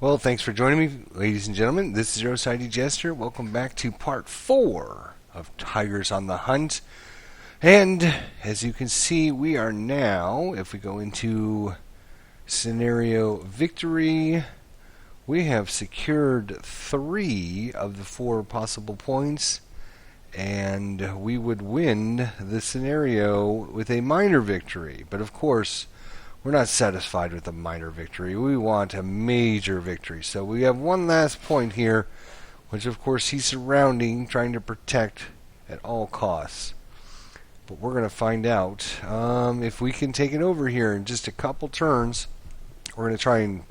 Well, thanks for joining me, ladies and gentlemen. This is your OCD Jester. Welcome back to part 4 of Tigers on the Hunt. And as you can see, we are now, if we go into scenario victory, we have secured 3 of the 4 possible points, and we would win the scenario with a minor victory. But of course, we're not satisfied with a minor victory. We want a major victory. So we have one last point here, which of course he's surrounding, trying to protect at all costs. But we're going to find out if we can take it over here in just a couple turns. We're going to try and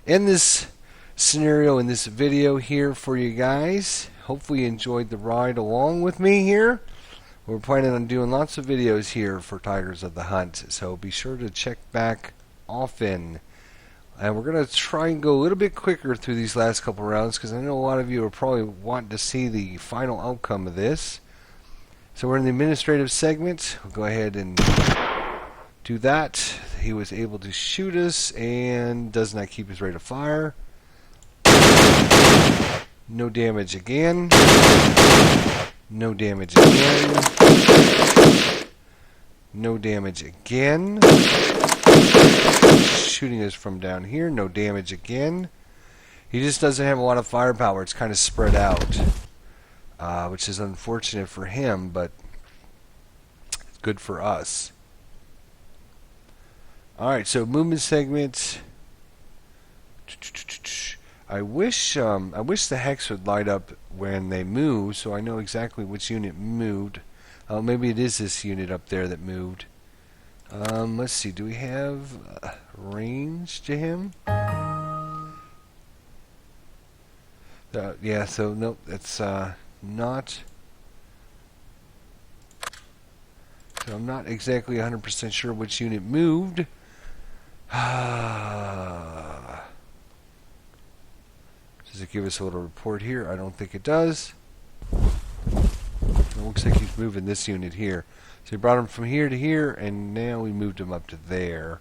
end this scenario in this video here for you guys. Hopefully you enjoyed the ride along with me here. We're planning on doing lots of videos here for Tigers of the Hunt, so be sure to check back often. And we're going to try and go a little bit quicker through these last couple rounds, because I know a lot of you are probably wanting to see the final outcome of this. So we're in the administrative segment. We'll go ahead and do that. He was able to shoot us and does not keep his rate of fire. No damage again. No damage again. No damage again. Shooting us from down here. No damage again. He just doesn't have a lot of firepower. It's kind of spread out, which is unfortunate for him, but it's good for us. Alright, so movement segment. I wish the hex would light up when they move, so I know exactly which unit moved. Maybe it is this unit up there that moved. Let's see. Do we have range to him? Yeah. So nope. That's not. So I'm not exactly 100% sure which unit moved. Does it give us a little report here? I don't think it does. It looks like he's moving this unit here. So he brought him from here to here, and now we moved him up to there.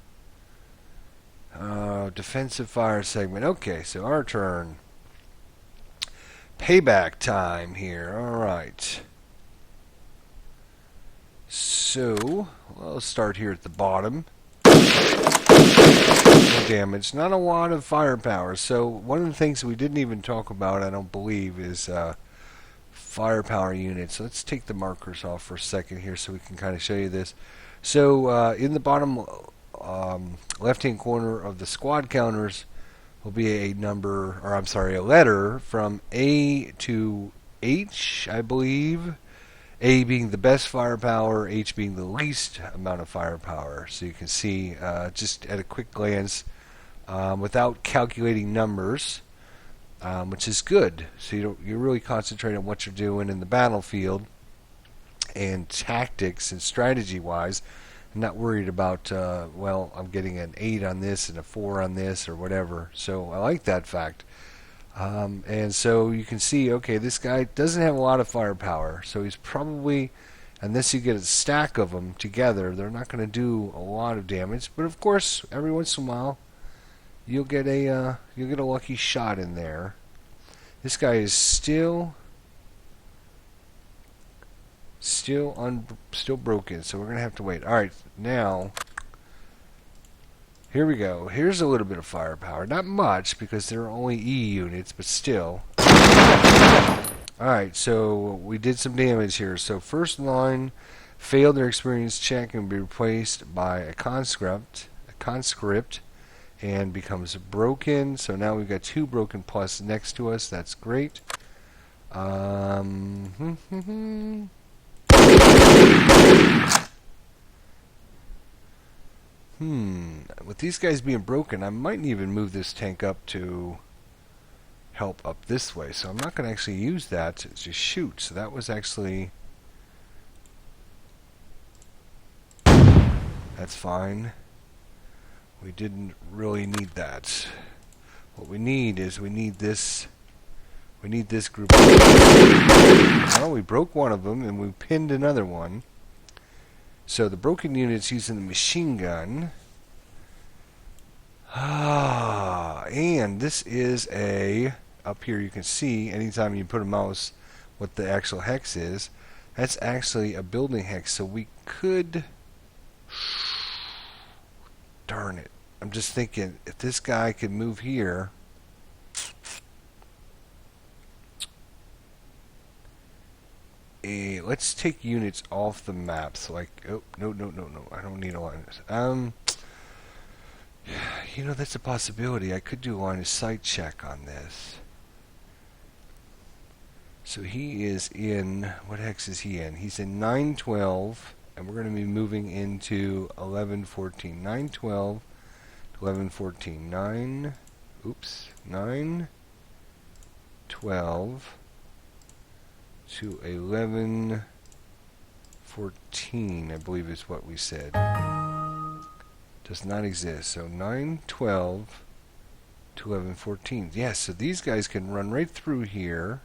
Defensive fire segment. Okay, so our turn. Payback time here. Alright. So, well, let's start here at the bottom. No damage. Not a lot of firepower. So one of the things we didn't even talk about, I don't believe, is firepower units. So let's take the markers off for a second here so we can kind of show you this. So in the bottom left-hand corner of the squad counters will be a number, or I'm sorry, a letter from A to H, I believe. A being the best firepower, H being the least amount of firepower. So you can see just at a quick glance, without calculating numbers, which is good. So you really concentrate on what you're doing in the battlefield and tactics and strategy-wise. I'm not worried about, well, I'm getting an 8 on this and a 4 on this or whatever. So I like that fact. And so you can see, okay, this guy doesn't have a lot of firepower, so he's probably, unless you get a stack of them together, they're not going to do a lot of damage. But of course, every once in a while, you'll get a lucky shot in there. This guy is still broken, so we're going to have to wait. All right, now. Here we go. Here's a little bit of firepower. Not much, because they're only E units, but still. Alright, so we did some damage here. So first line failed their experience check and will be replaced by a conscript, and becomes broken. So now we've got 2 broken plus next to us. That's great. With these guys being broken, I might even move this tank up to help up this way. So I'm not going to actually use that to just shoot. So that was actually... That's fine. We didn't really need that. What we need is we need this group. Well, we broke one of them and we pinned another one. So the broken unit's using the machine gun. and this is a, up here you can see, anytime you put a mouse, what the actual hex is. That's actually a building hex, so we could, darn it. I'm just thinking, if this guy could move here, let's take units off the map. So like, oh, no, I don't need a line of sight. You know, that's a possibility. I could do a line of sight check on this. So he is in, what hex is he in? He's in 912, and we're going to be moving into 1114. 912 to 1114. 912 to 1114, I believe is what we said. Does not exist. So 912 to 1114. Yes, so these guys can run right through here.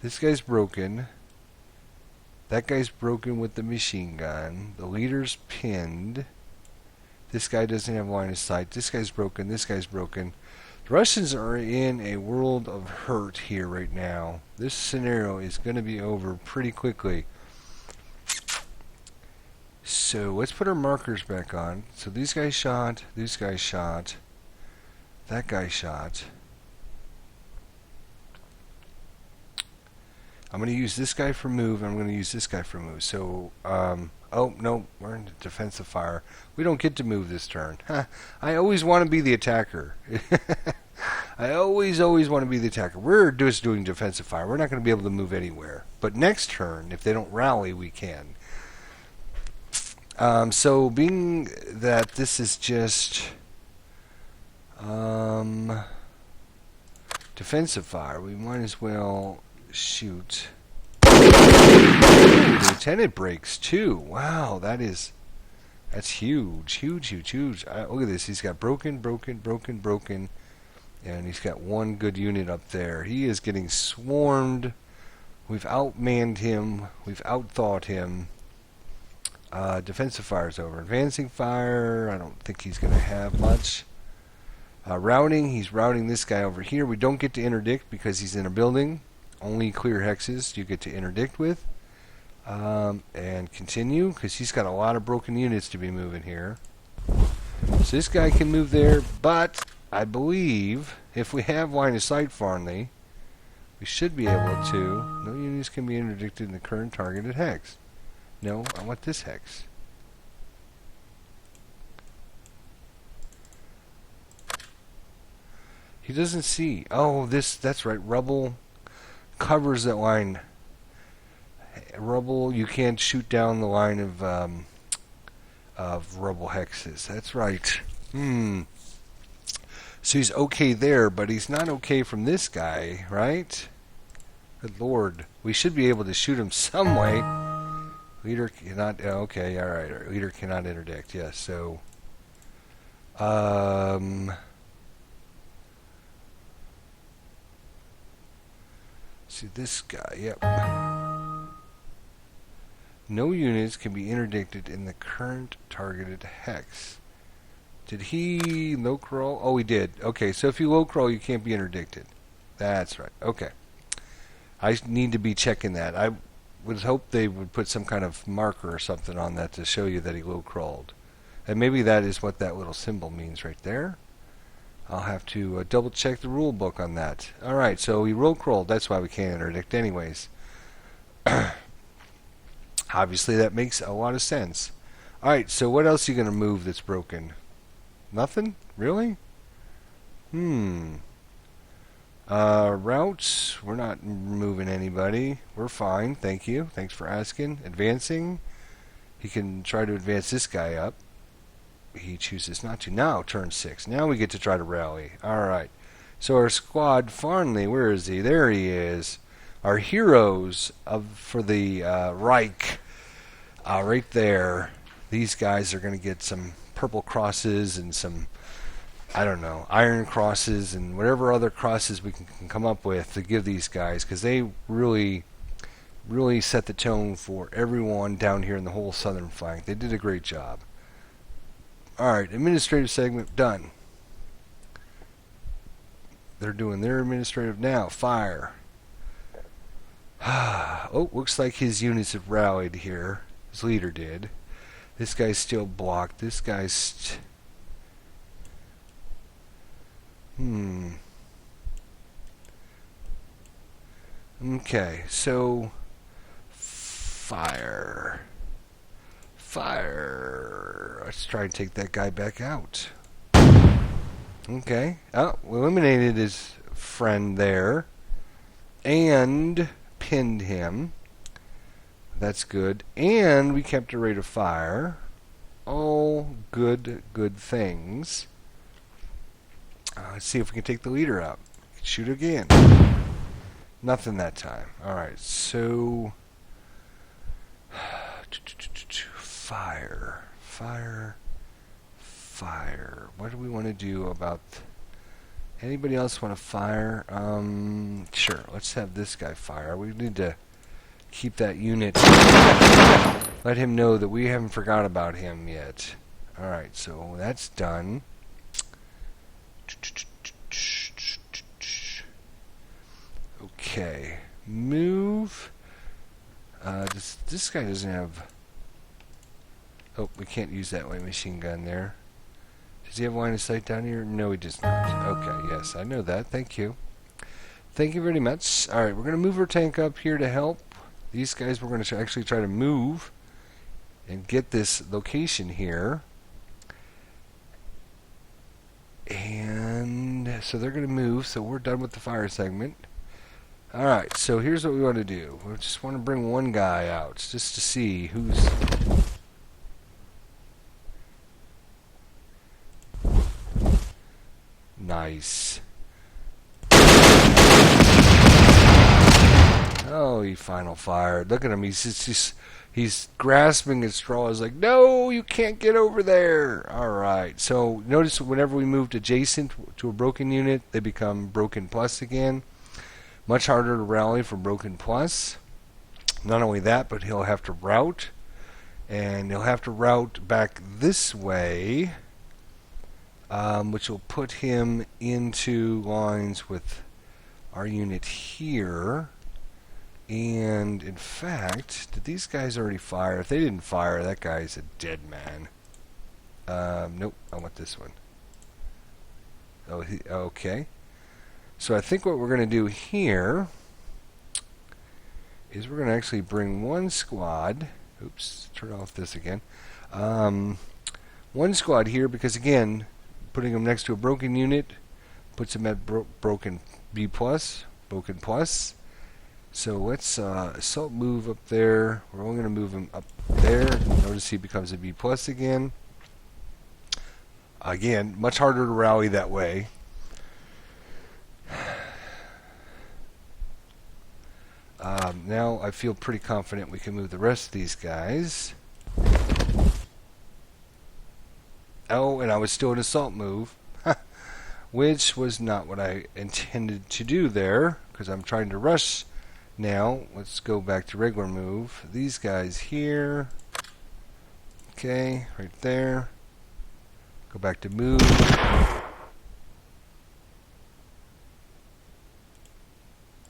This guy's broken. That guy's broken with the machine gun. The leader's pinned. This guy doesn't have line of sight. This guy's broken. This guy's broken. The Russians are in a world of hurt here right now. This scenario is going to be over pretty quickly. So let's put our markers back on. So these guys shot. These guys shot. That guy shot. I'm going to use this guy for move, and I'm going to use this guy for move. So, oh, no, we're in defensive fire. We don't get to move this turn. I always want to be the attacker. I always want to be the attacker. We're just doing defensive fire. We're not going to be able to move anywhere. But next turn, if they don't rally, we can. So, being that this is just defensive fire, we might as well shoot. Ooh, lieutenant breaks too. Wow, that's huge. Look at this. He's got broken, and he's got one good unit up there. He is getting swarmed. We've outmanned him. We've outthought him. Defensive fire is over. Advancing fire, I don't think he's going to have much. Routing, he's routing this guy over here. We don't get to interdict because he's in a building. Only clear hexes you get to interdict with. And continue, because he's got a lot of broken units to be moving here. So this guy can move there, but I believe if we have line of sight Farnley, we should be able to. No units can be interdicted in the current targeted hex. No, I want this hex. He doesn't see. Oh, that's right. Rubble covers that line. Rubble, you can't shoot down the line of rubble hexes. That's right. So he's okay there, but he's not okay from this guy, right? Good lord. We should be able to shoot him some way. Leader cannot... okay, alright. Leader cannot interdict. Yes, so... see this guy, yep. No units can be interdicted in the current targeted hex. Did he low crawl? Oh, he did. Okay, so if you low crawl, you can't be interdicted. That's right. Okay. I need to be checking that. I would hope they would put some kind of marker or something on that to show you that he low crawled. And maybe that is what that little symbol means right there. I'll have to double check the rule book on that. Alright, so he low crawled. That's why we can't interdict anyways. Obviously that makes a lot of sense. Alright, so what else are you going to move that's broken? Nothing? Really? Routes, we're not moving anybody. We're fine, thank you. Thanks for asking. Advancing, he can try to advance this guy up. He chooses not to. Now, turn 6. Now we get to try to rally. Alright. So our squad, Farnley, where is he? There he is. Our heroes for the Reich, right there. These guys are going to get some purple crosses and some, I don't know, iron crosses and whatever other crosses we can come up with to give these guys, because they really set the tone for everyone down here in the whole southern flank. They did a great job. Alright, administrative segment done. They're doing their administrative now. Fire. Oh, looks like his units have rallied here. His leader did. This guy's still blocked. This guy's... Okay, so... Fire. Fire. Let's try and take that guy back out. Okay. Oh, we eliminated his friend there. And pinned him. That's good. And we kept a rate of fire. All good things. Let's see if we can take the leader out. Shoot again. Nothing that time. Alright, so... Fire. Fire. Fire. What do we want to do about... Anybody else want to fire? Sure. Let's have this guy fire. We need to keep that unit... Let him know that we haven't forgot about him yet. Alright, so that's done. Okay. Move. This guy doesn't have... Oh, we can't use that light machine gun there. Does he have line of sight down here? No, he does not. Okay, yes, I know that. Thank you. Thank you very much. Alright, we're going to move our tank up here to help. These guys we're going to actually try to move and get this location here. And so they're going to move, so we're done with the fire segment. Alright, so here's what we want to do. We just want to bring one guy out, just to see who's... Nice. Oh, he final fired. Look at him. He's grasping at straws like, no, you can't get over there. Alright, so notice whenever we moved adjacent to a broken unit, they become broken plus again. Much harder to rally from broken plus. Not only that, but he'll have to route. And he'll have to route back this way, which will put him into lines with our unit here. And in fact, did these guys already fire? If they didn't fire, that guy's a dead man. Nope, I want this one. Oh, okay. So I think what we're going to do here is we're going to actually bring one squad. Oops, turn off this again. One squad here because, again, putting them next to a broken unit puts them at broken B+, broken plus. So let's assault move up there. We're only going to move him up there. Notice he becomes a B+ again. Again, much harder to rally that way. Now I feel pretty confident we can move the rest of these guys. Oh, and I was still an assault move, which was not what I intended to do there, because I'm trying to rush now. Let's go back to regular move. These guys here. Okay, right there. Go back to move.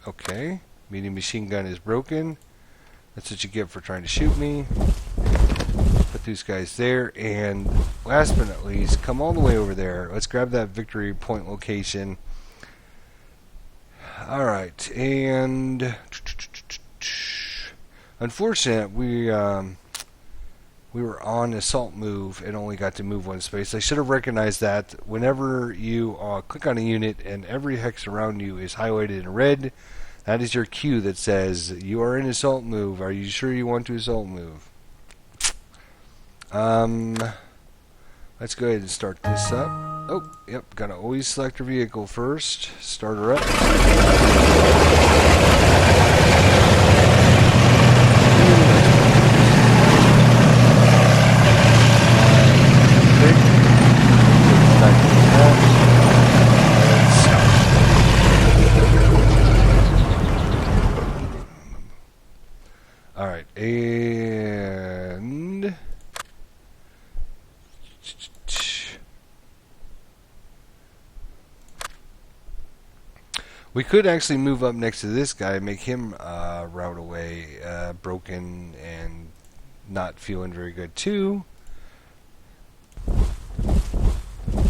Okay, medium machine gun is broken. That's what you get for trying to shoot me. Put these guys there, and last but not least, come all the way over there. Let's grab that victory point location. Alright, and unfortunate, we were on assault move and only got to move one space. I should have recognized that whenever you click on a unit and every hex around you is highlighted in red, that is your cue that says you are in assault move. Are you sure you want to assault move? Let's go ahead and start this up. Oh, yep, gotta always select your vehicle first. Start her up. Alright, and We could actually move up next to this guy and make him route away, broken and not feeling very good too.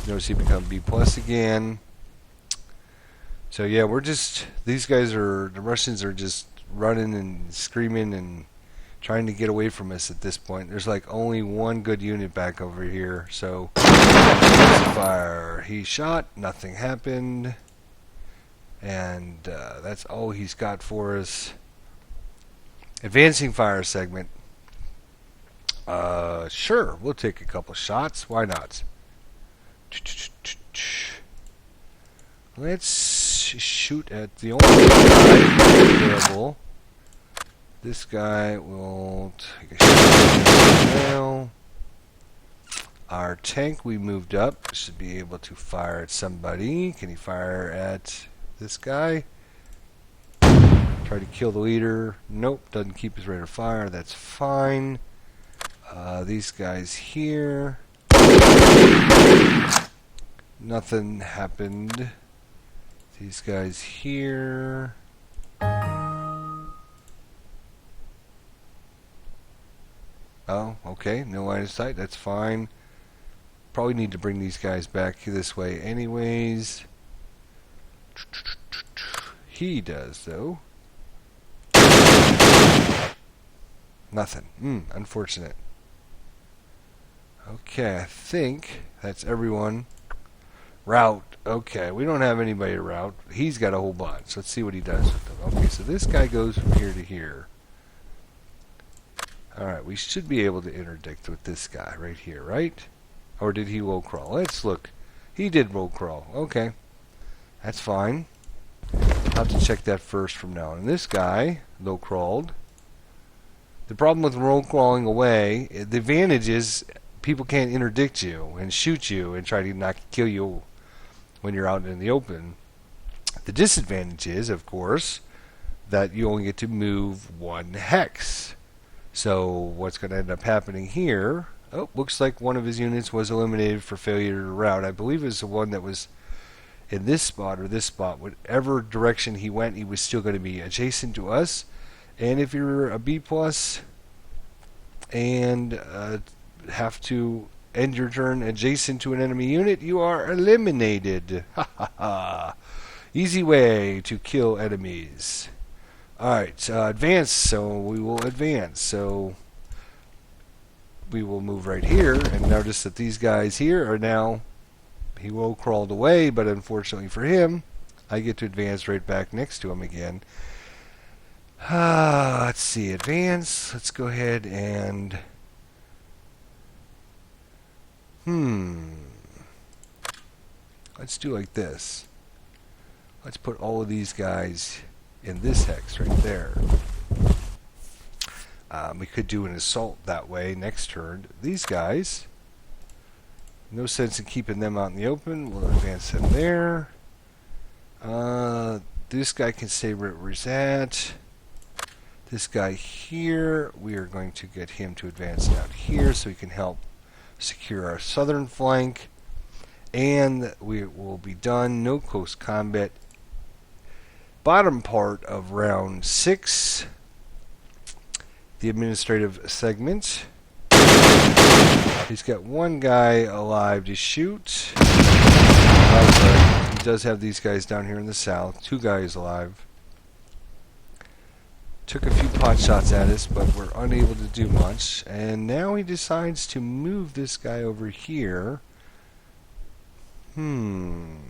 Notice he become B plus again. So yeah, we're just, these guys are, the Russians are just running and screaming and trying to get away from us at this point. There's like only one good unit back over here. So fire. He shot, nothing happened. And that's all he's got for us. Advancing fire segment. Sure, we'll take a couple shots. Why not? Let's shoot at the only guy available. This guy will take a shot now. Our tank we moved up should be able to fire at somebody. Can he fire at this guy? Try to kill the leader. Nope, doesn't keep his rate of fire. That's fine. These guys here. Nothing happened. These guys here. Oh, okay. No line of sight. That's fine. Probably need to bring these guys back this way anyways. He does, though. Nothing. Unfortunate. Okay, I think that's everyone. Route. Okay, we don't have anybody to route. He's got a whole bunch. Let's see what he does with them. Okay, so this guy goes from here to here. Alright, we should be able to interdict with this guy right here, right? Or did he roll crawl? Let's look. He did roll crawl. Okay. That's fine. I'll have to check that first from now on. And this guy, low crawled. The problem with roll crawling away, the advantage is people can't interdict you and shoot you and try to not kill you when you're out in the open. The disadvantage is, of course, that you only get to move one hex. So what's going to end up happening here? Oh, looks like one of his units was eliminated for failure to route. I believe it was the one that was in this spot or this spot. Whatever direction he went, he was still going to be adjacent to us. And if you're a B plus and have to end your turn adjacent to an enemy unit, you are eliminated. Ha ha ha. Easy way to kill enemies. Alright, advance. So we will advance. So we will move right here and notice that these guys here are now, he will crawled away, but unfortunately for him, I get to advance right back next to him again. Let's see, advance. Let's go ahead and let's do like this. Let's put all of these guys in this hex right there. We could do an assault that way next turn. These guys, no sense in keeping them out in the open. We'll advance them there. This guy can stay where he's at. This guy here, we are going to get him to advance down here so he can help secure our southern flank. And we will be done. No close combat. Bottom part of round 6. The administrative segment. He's got one guy alive to shoot. He does have these guys down here in the south. 2 guys alive. Took a few pot shots at us, but we're unable to do much. And now he decides to move this guy over here. Do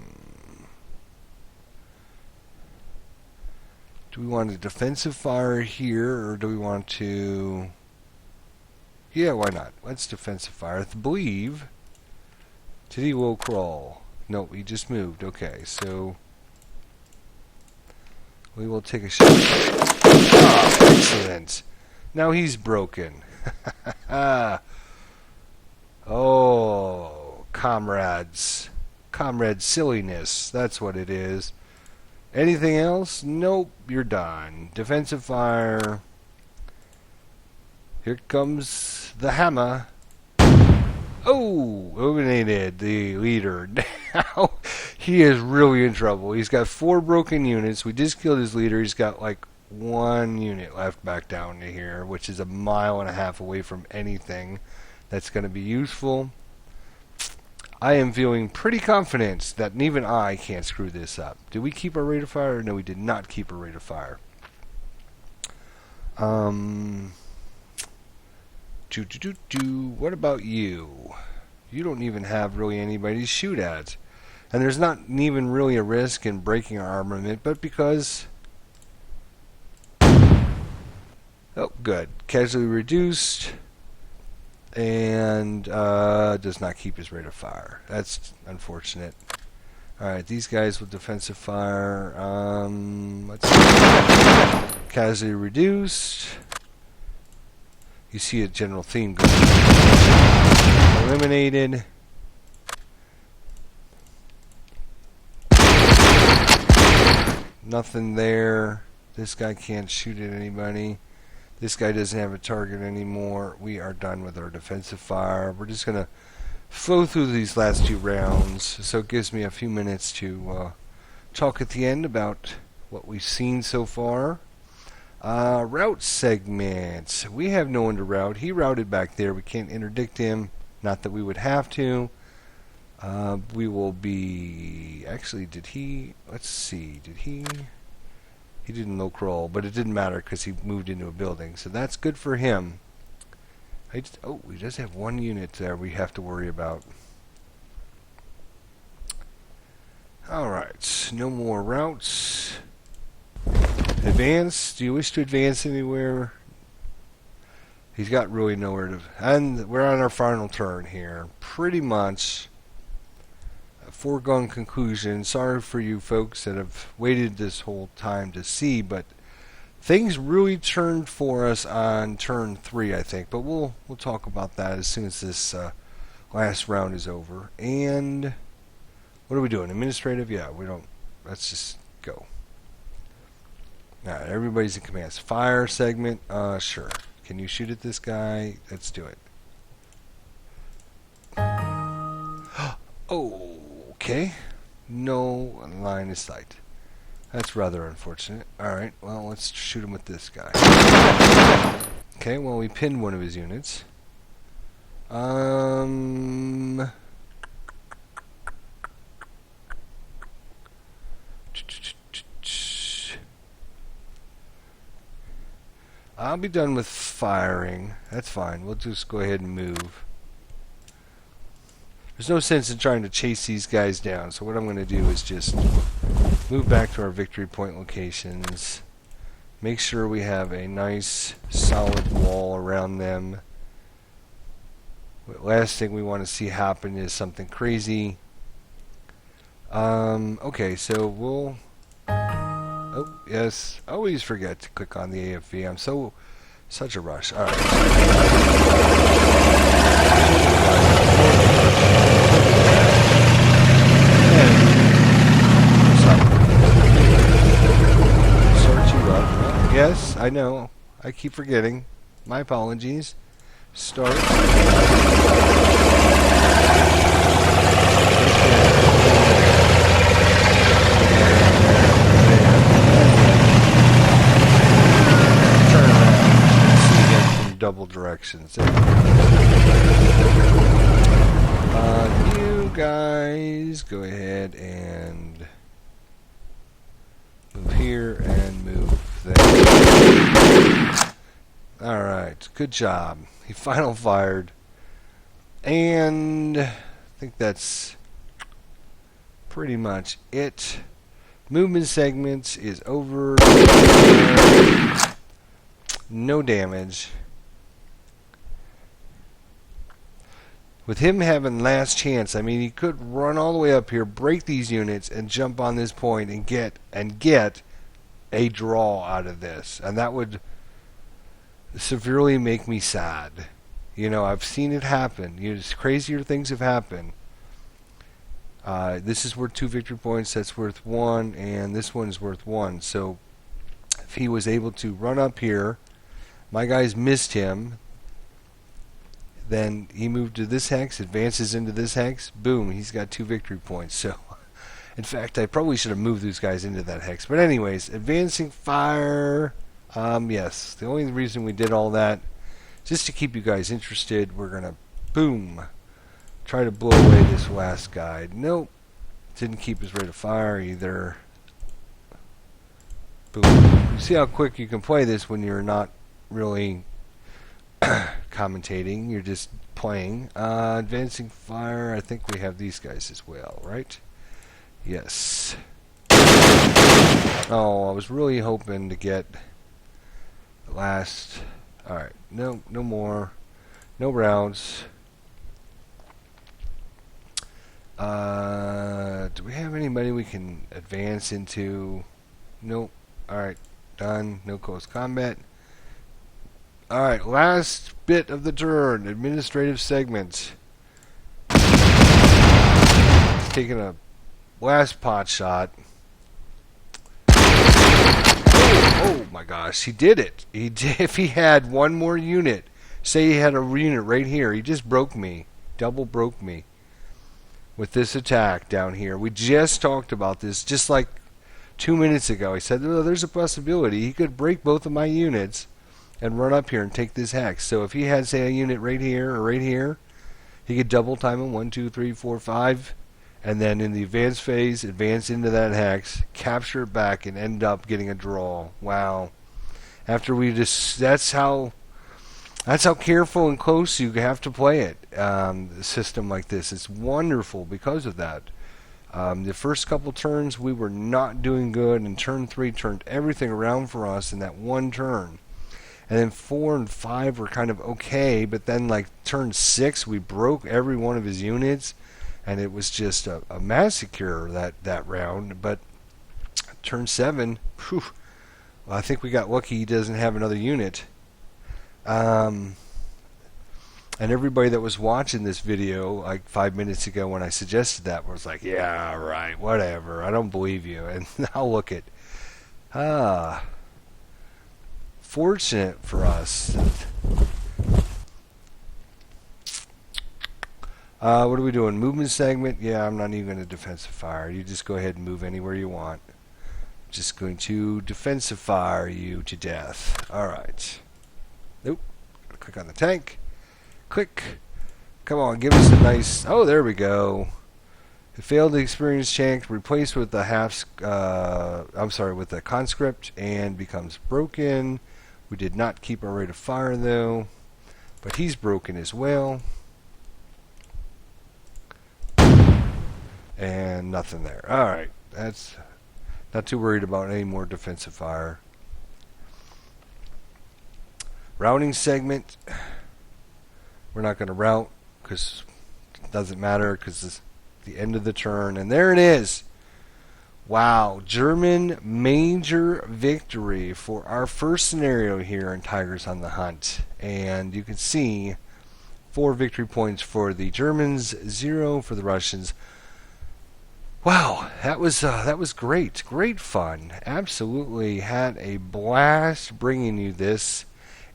we want a defensive fire here, or do we want to... Yeah, why not? Let's defensive fire. I believe... Did he will crawl? No, he just moved. Okay, so... We will take a shot. Oh, excellent. Now he's broken. Oh, comrades. Comrade silliness. That's what it is. Anything else? Nope, you're done. Defensive fire. Here comes the hammer. Oh, eliminated the leader. Now he is really in trouble. He's got 4 broken units. We just killed his leader. He's got like 1 unit left back down to here, which is 1.5 miles away from anything that's going to be useful. I am feeling pretty confident that even I can't screw this up. Did we keep our rate of fire? No, we did not keep our rate of fire. What about you? You don't even have really anybody to shoot at. And there's not even really a risk in breaking our armament, but because... Oh, good. Casualty reduced. And does not keep his rate of fire. That's unfortunate. Alright, these guys with defensive fire. Let's see. Casualty reduced. You see a general theme going. Eliminated. Nothing there. This guy can't shoot at anybody. This guy doesn't have a target anymore. We are done with our defensive fire. We're just going to flow through these last 2 rounds. So it gives me a few minutes to talk at the end about what we've seen so far. Route segments. We have no one to route. He routed back there. We can't interdict him. Not that we would have to. We will be... Actually, did he... Let's see. Did he... He didn't low crawl, but it didn't matter because he moved into a building. So that's good for him. Oh, he does have 1 unit there we have to worry about. Alright, no more routes. Advance. Do you wish to advance anywhere? He's got really nowhere to... And we're on our final turn here. Pretty much a foregone conclusion. Sorry for you folks that have waited this whole time to see, but things really turned for us on turn 3, I think. But we'll talk about that as soon as this last round is over. And what are we doing? Administrative? Yeah, we don't... Let's just go. Alright, everybody's in command. Fire segment? Sure. Can you shoot at this guy? Let's do it. Oh, okay. No line of sight. That's rather unfortunate. Alright, well, let's shoot him with this guy. Okay, well, we pinned one of his units. I'll be done with firing. That's fine. We'll just go ahead and move. There's no sense in trying to chase these guys down, so what I'm going to do is just move back to our victory point locations. Make sure we have a nice solid wall around them. The last thing we want to see happen is something crazy. Okay, so we'll... Oh, yes. Always forget to click on the AFV. I'm such a rush. Alright. Sort you up. Yes, I know. I keep forgetting. My apologies. Start. Double directions. You guys go ahead and move here and move there. Alright, good job. He final fired. And I think that's pretty much it. Movement segments is over. No damage. With him having last chance, I mean, he could run all the way up here, break these units, and jump on this point and get a draw out of this. And that would severely make me sad. You know, I've seen it happen. You know, crazier things have happened. This is worth 2 victory points. That's worth 1, and this one's worth 1. So if he was able to run up here, my guys missed him. then he moved to this hex, advances into this hex, boom, he's got 2 victory points. So, in fact, I probably should have moved these guys into that hex. But anyways, advancing fire, yes, the only reason we did all that, just to keep you guys interested, we're going to, boom, try to blow away this last guy. Nope, didn't keep his rate of fire either. Boom. You see how quick you can play this when you're not really commentating, you're just playing. Advancing fire, I think we have these guys as well, right? Yes. Oh, I was really hoping to get the last. Alright, no more. No rounds. Do we have anybody we can advance into? Nope. Alright, done. No close combat. Alright, last bit of the turn. Administrative segment. Taking a last pot shot. Oh my gosh, he did it. He did. If he had one more unit, say he had a unit right here, he just broke me. Double broke me with this attack down here. We just talked about this just like 2 minutes ago. He said, oh, there's a possibility he could break both of my units and run up here and take this hex. So if he had, say, a unit right here or right here, he could double time him 1, 2, 3, 4, 5, and then in the advanced phase, advance into that hex, capture it back, and end up getting a draw. Wow! After we just, that's how careful and close you have to play it. A system like this, it's wonderful because of that. The first couple turns we were not doing good, and turn 3 turned everything around for us in that one turn. And then 4 and 5 were kind of okay, but then like turn 6 we broke every one of his units, and it was just a massacre that round. But turn 7, whew, well, I think we got lucky he doesn't have another unit. And everybody that was watching this video like 5 minutes ago when I suggested that was like, yeah, right, whatever, I don't believe you. And now look at, fortunate for us. What are we doing? Movement segment? Yeah, I'm not even going to defensive fire. You just go ahead and move anywhere you want. Just going to defensive fire you to death. Alright. Nope. Click on the tank. Click. Come on, give us a nice... Oh, there we go. It failed the experience check, replaced with the with the conscript, and becomes broken. We did not keep our rate of fire though, but he's broken as well. And nothing there. Alright, that's not too worried about any more defensive fire. Routing segment. We're not going to route because it doesn't matter because it's the end of the turn. And there it is. Wow, German major victory for our first scenario here in Tigers on the Hunt. And you can see 4 victory points for the Germans, 0 for the Russians. Wow, that was great. Great fun. Absolutely had a blast bringing you this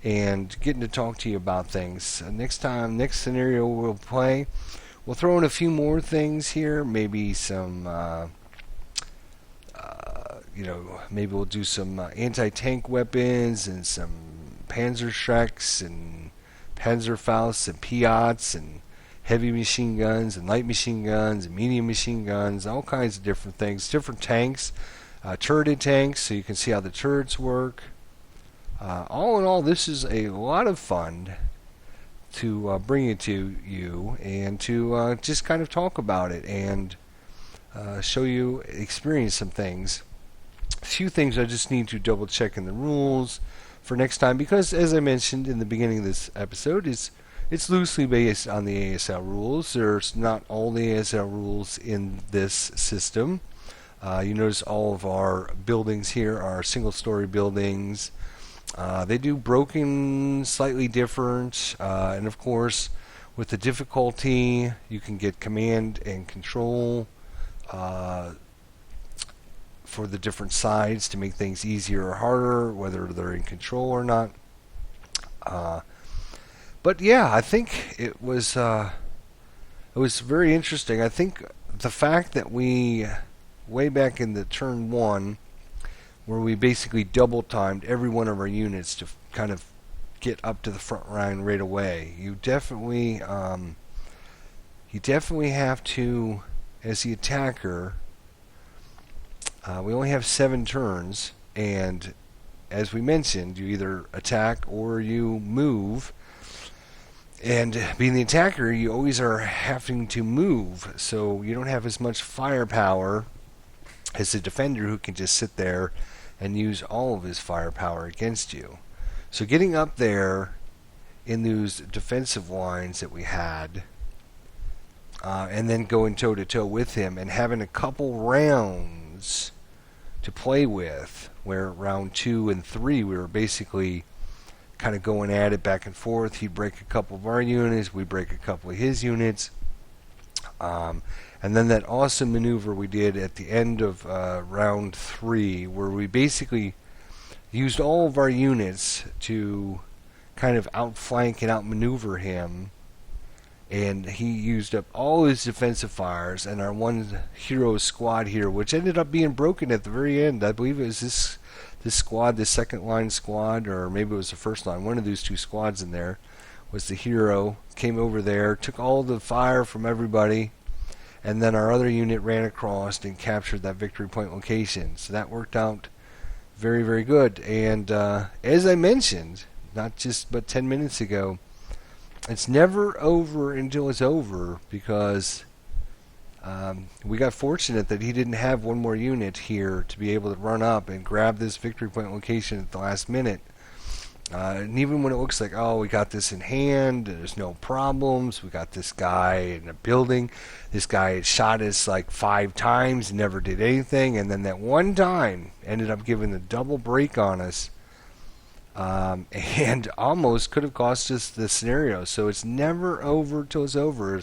and getting to talk to you about things. Next scenario we'll play, we'll throw in a few more things here. Maybe some, maybe we'll do some anti-tank weapons and some Panzerschrecks and Panzerfausts and Piats and heavy machine guns and light machine guns and medium machine guns, all kinds of different things, different tanks, turreted tanks, so you can see how the turrets work. All in all, this is a lot of fun to bring it to you and to just kind of talk about it and show you, experience some things. A few things I just need to double check in the rules for next time because, as I mentioned in the beginning of this episode, it's loosely based on the ASL rules. There's not all the ASL rules in this system. You notice all of our buildings here are single-story buildings. They do broken slightly different, and of course, with the difficulty, you can get command and control for the different sides to make things easier or harder, whether they're in control or not. But yeah, I think it was very interesting. I think the fact that we, way back in the turn one, where we basically double timed every one of our units to kind of get up to the front line right away. You definitely have to, as the attacker. We only have 7 turns, and as we mentioned, you either attack or you move. And being the attacker, you always are having to move, so you don't have as much firepower as the defender, who can just sit there and use all of his firepower against you. So getting up there in those defensive lines that we had, and then going toe-to-toe with him and having a couple rounds to play with, where round 2 and 3 we were basically kind of going at it back and forth. He'd break a couple of our units, we'd break a couple of his units. And then that awesome maneuver we did at the end of round 3, where we basically used all of our units to kind of outflank and outmaneuver him, and he used up all his defensive fires, and our one hero squad here, which ended up being broken at the very end. I believe it was this squad, the second line squad, or maybe it was the first line, one of those 2 squads in there, was the hero, came over there, took all the fire from everybody, and then our other unit ran across and captured that victory point location. So that worked out very, very good. And as I mentioned, not just but 10 minutes ago, it's never over until it's over, because we got fortunate that he didn't have one more unit here to be able to run up and grab this victory point location at the last minute. And even when it looks like, oh, we got this in hand, there's no problems, we got this guy in a building, this guy had shot us like 5 times, never did anything, and then that one time ended up giving a double break on us, and almost could have cost us the scenario. So it's never over till it's over.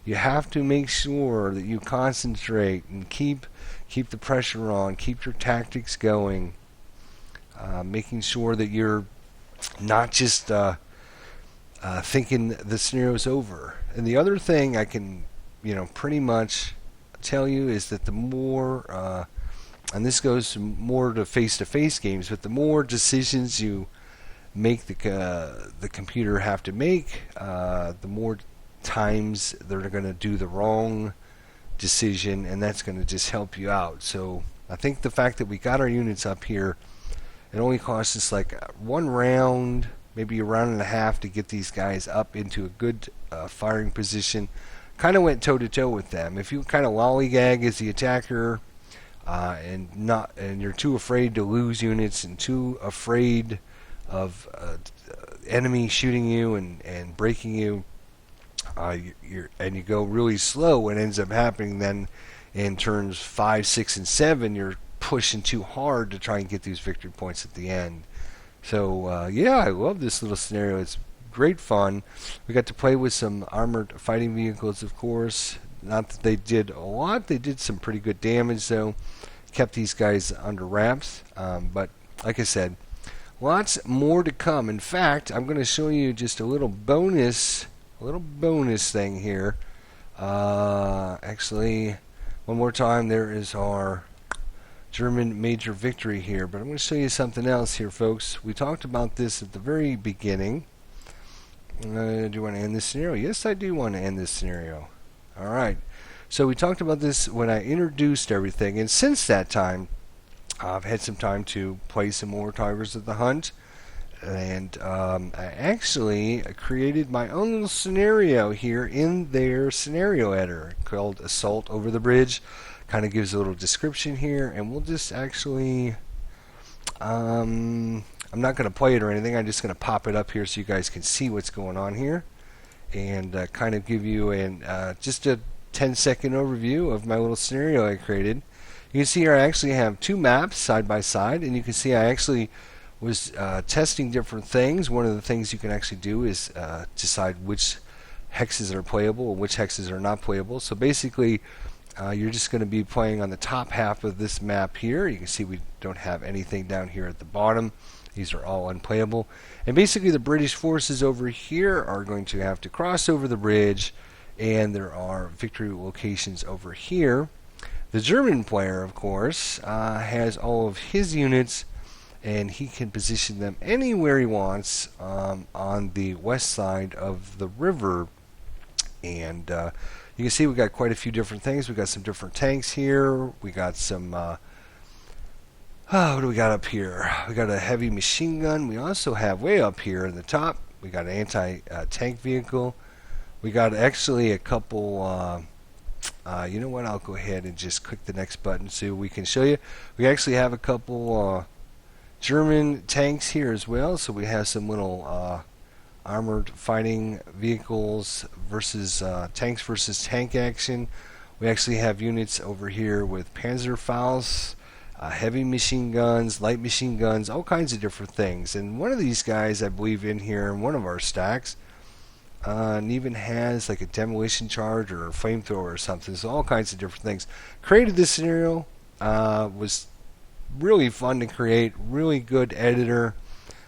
You have to make sure that you concentrate and keep the pressure on, keep your tactics going, making sure that you're not just thinking the scenario's over. And the other thing I can, pretty much tell you is that the more, and this goes more to face-to-face games, but the more decisions you make the computer have to make, the more times they're going to do the wrong decision, and that's going to just help you out. So I think the fact that we got our units up here, it only cost us like 1 round, maybe a round and a half, to get these guys up into a good firing position. Kind of went toe-to-toe with them. If you kind of lollygag as the attacker, and you're too afraid to lose units and too afraid of enemy shooting you and breaking you, and you go really slow, what ends up happening then in turns 5, 6, and 7, you're pushing too hard to try and get these victory points at the end. So yeah, I love this little scenario. It's great fun. We got to play with some armored fighting vehicles, of course. Not that they did a lot. They did some pretty good damage, though. Kept these guys under wraps. But like I said, lots more to come. In fact, I'm going to show you just a little bonus thing here. Actually, one more time, there is our German major victory here. But I'm going to show you something else here, folks. We talked about this at the very beginning. Do you want to end this scenario? Yes, I do want to end this scenario. Alright, so we talked about this when I introduced everything, and since that time, I've had some time to play some more Tigers of the Hunt, and I actually created my own little scenario here in their scenario editor called Assault Over the Bridge. Kind of gives a little description here, and we'll just actually, I'm not going to play it or anything, I'm just going to pop it up here so you guys can see what's going on here, and kind of give you just a 10-second overview of my little scenario I created. You can see here I actually have 2 maps side by side, and you can see I actually was testing different things. One of the things you can actually do is decide which hexes are playable and which hexes are not playable. So basically, you're just going to be playing on the top half of this map here. You can see we don't have anything down here at the bottom. These are all unplayable. And basically the British forces over here are going to have to cross over the bridge, and there are victory locations over here. The German player, of course, has all of his units, and he can position them anywhere he wants on the west side of the river. And you can see we got quite a few different things. We got some different tanks here. We got some. What do we got up here? We got a heavy machine gun. We also have way up here in the top. We got an anti-tank vehicle. We got actually a couple. You know what? I'll go ahead and just click the next button so we can show you. We actually have a couple German tanks here as well. So we have some little armored fighting vehicles versus tanks versus tank action. We actually have units over here with Panzerfaust, heavy machine guns, light machine guns, all kinds of different things. And one of these guys, I believe, in here in one of our stacks, and even has like a demolition charge or a flamethrower or something. So all kinds of different things. Created this scenario, was really fun to create, really good editor.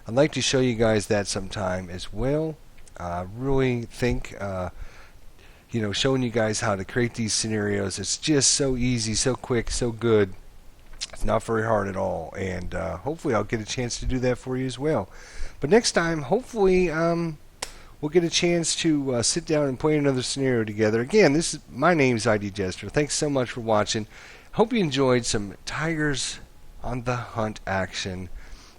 I'd like to show you guys that sometime as well. Really think, showing you guys how to create these scenarios. It's just so easy, so quick, so good. It's not very hard at all. And hopefully I'll get a chance to do that for you as well. But next time, hopefully, we'll get a chance to sit down and play another scenario together. Again, my name's ID Jester. Thanks so much for watching. Hope you enjoyed some Tigers on the Hunt action.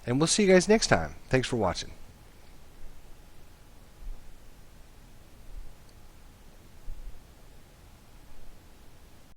And we'll see you guys next time. Thanks for watching.